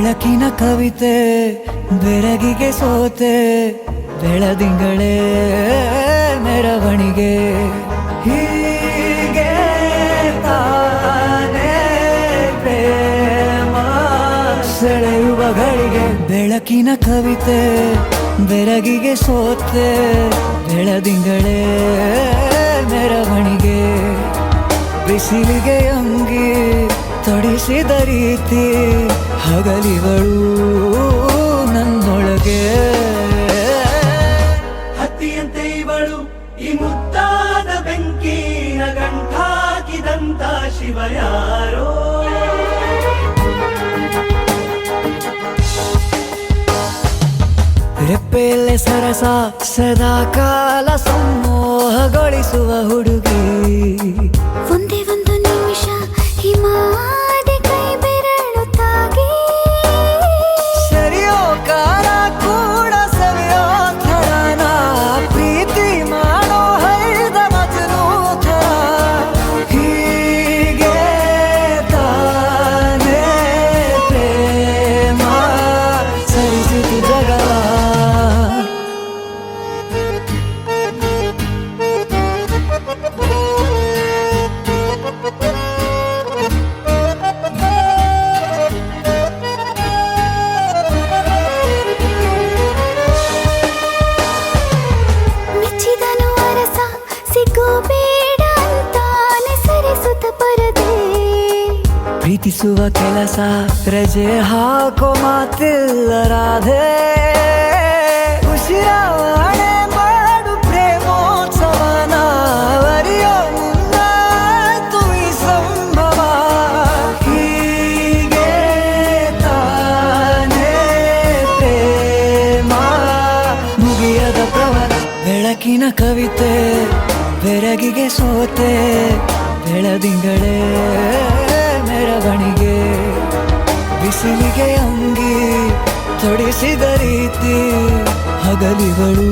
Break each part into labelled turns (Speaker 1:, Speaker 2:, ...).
Speaker 1: ಬೆಳಕಿನ ಕವಿತೆ ಬೆರಗಿಗೆ ಸೋತೆ ಬೆಳದಿಂಗಳೇ ಮೆರವಣಿಗೆ ಹೀಗೆ ತಾನೇ ಪ್ರೇಮ ಸೆಳೆಯುವ ಗಳಿಗೆ ಬೆಳಕಿನ ಕವಿತೆ ಬೆರಗಿಗೆ ಸೋತೆ ಬೆಳದಿಂಗಳೇ ಮೆರವಣಿಗೆ ಬಿಸಿಲಿಗೆ ಅಂಗಿ ತೊಡಿಸಿದ ರೀತಿ ಹಗಲಿಗಳು ನನ್ನೊಳಗೆ
Speaker 2: ಹತ್ತಿಯಂತೆ ಇವಳು ಈ ಮುದ್ದಾದ ಬೆಂಕಿನ ಗಂಟಾಕಿದಂತ ಶಿವ ಯಾರೋ
Speaker 1: ರೆಪ್ಪೆಯಲ್ಲೇ ಸರಸ ಸದಾ ಕಾಲ ಸಂಮೋಹಗೊಳಿಸುವ ಹುಡುಗಿ
Speaker 3: ಒಂದೇ ಒಂದು ನಿಮಿಷ ಹಿಮಾದಿ ಕೈ ಬೆರಳು ತಾಗಿ
Speaker 1: ಸರಿಯೋ ಕಾಲ ಕೂಡ ಸರಿಯೋ ಥರನ ಪ್ರೀತಿ ಮಾಡೋ ಹೈದ ಮಜನು ಥರ ಹೀಗೆ ತಾನೇ ಪ್ರೇಮ ಸರಿಸಿತು ಜಗವ
Speaker 3: ಮೆಚ್ಚಿದನು ಅರಸ ಸಿಗೋಬೇಡ ಅಂತಾನೆ ಸರಿಸುತ್ತ ಪರದೆ
Speaker 1: ಪ್ರೀತಿಸುವ ಕೆಲಸ ರಜೆ ಹಾಕೋ ಮಾತಿಲ್ಲ ರಾಧೆ ಉಸಿರಾವಣೆ ಮಾಡು ಪ್ರೇಮೋತ್ಸವನ ವರಿಯೋ ಮುಂದಾಯ್ತು ಈ ಸಂಭವ ಹೀಗೆ ತಾನೇ ಪ್ರೇಮ ಮುಗಿಯದ ಪ್ರವರ ಬೆಳಕಿನ ಕವಿತೆ ಬೆರಗಿಗೆ ಸೋತೆ ಬೆಳದಿಂಗಳೇ ಮೆರವಣಿಗೆ ಬಿಸಿಲಿಗೆ ಅಂಗಿ ತೊಡಿಸಿದ ರೀತಿ ಹಗಲಿಗಳು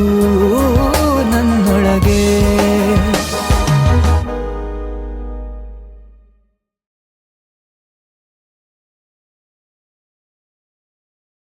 Speaker 1: ನನ್ನೊಳಗೆ